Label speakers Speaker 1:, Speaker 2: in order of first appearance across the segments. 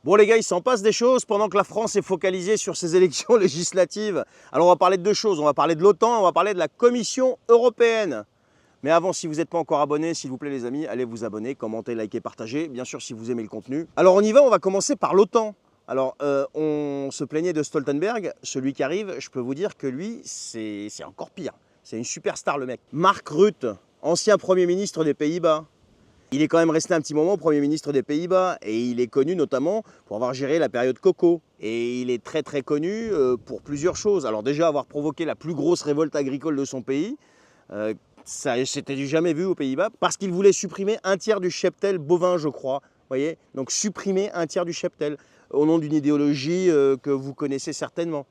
Speaker 1: Bon les gars, il s'en passe des choses pendant que la France est focalisée sur ses élections législatives. Alors on va parler de deux choses, on va parler de l'OTAN, on va parler de la Commission européenne. Mais avant, si vous n'êtes pas encore abonné, s'il vous plaît les amis, allez vous abonner, commentez, likez, partagez, bien sûr si vous aimez le contenu. Alors on y va, on va commencer par l'OTAN. Alors on se plaignait de Stoltenberg, celui qui arrive, je peux vous dire que lui, c'est encore pire. C'est une superstar le mec. Mark Rutte, ancien Premier ministre des Pays-Bas. Il est quand même resté un petit moment Premier ministre des Pays-Bas et il est connu notamment pour avoir géré la période Coco. Et il est très très connu pour plusieurs choses. Alors déjà avoir provoqué la plus grosse révolte agricole de son pays, ça c'était du jamais vu aux Pays-Bas, parce qu'il voulait supprimer un tiers du cheptel bovin je crois. Voyez, donc supprimer un tiers du cheptel au nom d'une idéologie que vous connaissez certainement.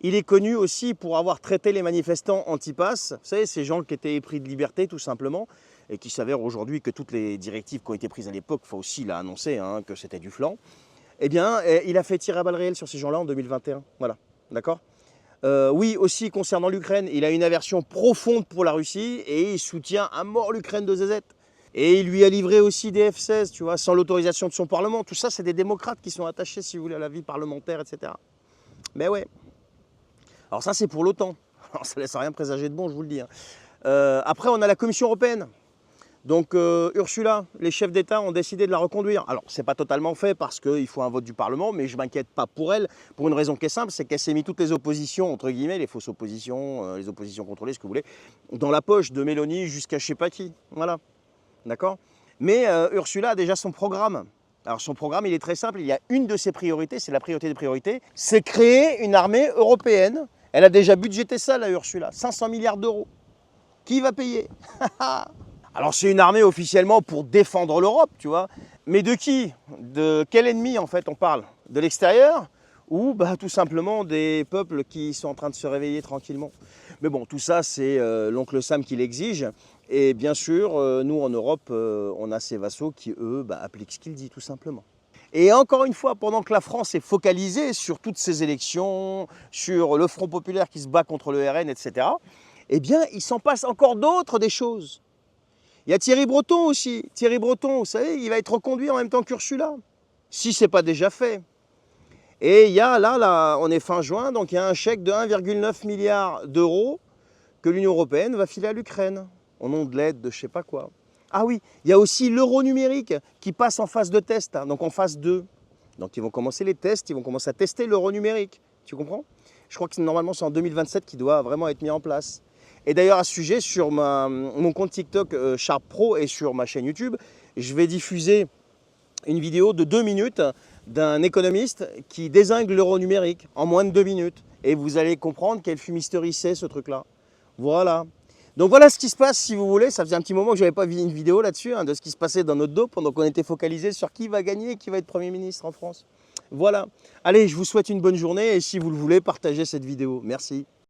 Speaker 1: Il est connu aussi pour avoir traité les manifestants anti-pass, vous savez, ces gens qui étaient épris de liberté tout simplement, et qui s'avère aujourd'hui que toutes les directives qui ont été prises à l'époque, Fauci l'a annoncé, que c'était du flan, eh bien, il a fait tirer à balles réelles sur ces gens-là en 2021. Voilà, d'accord. Oui, aussi concernant l'Ukraine, il a une aversion profonde pour la Russie et il soutient à mort l'Ukraine de ZZ. Et il lui a livré aussi des F-16, tu vois, sans l'autorisation de son Parlement. Tout ça, c'est des démocrates qui sont attachés, si vous voulez, à la vie parlementaire, etc. Mais ouais. Alors ça, c'est pour l'OTAN. Alors ça laisse rien présager de bon, je vous le dis. Après, on a la Commission européenne. Donc Ursula, les chefs d'État ont décidé de la reconduire. Alors c'est pas totalement fait parce qu'il faut un vote du Parlement, mais je m'inquiète pas pour elle, pour une raison qui est simple, c'est qu'elle s'est mis toutes les oppositions, entre guillemets, les fausses oppositions, les oppositions contrôlées, ce que vous voulez, dans la poche de Mélanie jusqu'à je sais pas qui. Voilà, d'accord. Mais Ursula a déjà son programme. Alors son programme, il est très simple, il y a une de ses priorités, c'est la priorité des priorités, c'est créer une armée européenne. Elle a déjà budgété ça, la Ursula, 500 milliards d'euros. Qui va payer? Alors c'est une armée officiellement pour défendre l'Europe, tu vois. Mais de qui? De quel ennemi en fait on parle? De l'extérieur? Ou tout simplement des peuples qui sont en train de se réveiller tranquillement? Mais bon, tout ça c'est l'oncle Sam qui l'exige. Et bien sûr, nous en Europe, on a ces vassaux qui eux appliquent ce qu'il dit tout simplement. Et encore une fois, pendant que la France est focalisée sur toutes ces élections, sur le Front populaire qui se bat contre le RN, etc., eh bien il s'en passe encore d'autres des choses. Il y a Thierry Breton aussi. Thierry Breton, vous savez, il va être reconduit en même temps qu'Ursula, si ce n'est pas déjà fait. Et il y a là, on est fin juin, donc il y a un chèque de 1,9 milliard d'euros que l'Union européenne va filer à l'Ukraine, au nom de l'aide de je ne sais pas quoi. Ah oui, il y a aussi l'euro numérique qui passe en phase de test, donc en phase 2. Donc ils vont commencer les tests, ils vont commencer à tester l'euro numérique. Tu comprends? Je crois que normalement c'est en 2027 qu'il doit vraiment être mis en place. Et d'ailleurs à ce sujet, sur mon compte TikTok Sharp Pro et sur ma chaîne YouTube, je vais diffuser une vidéo de 2 minutes d'un économiste qui dézingue l'euro numérique en moins de 2 minutes. Et vous allez comprendre quelle fumisterie c'est ce truc-là. Voilà. Donc voilà ce qui se passe si vous voulez. Ça faisait un petit moment que je n'avais pas vu une vidéo là-dessus, de ce qui se passait dans notre dos pendant qu'on était focalisé sur qui va gagner et qui va être Premier ministre en France. Voilà. Allez, je vous souhaite une bonne journée et si vous le voulez, partagez cette vidéo. Merci.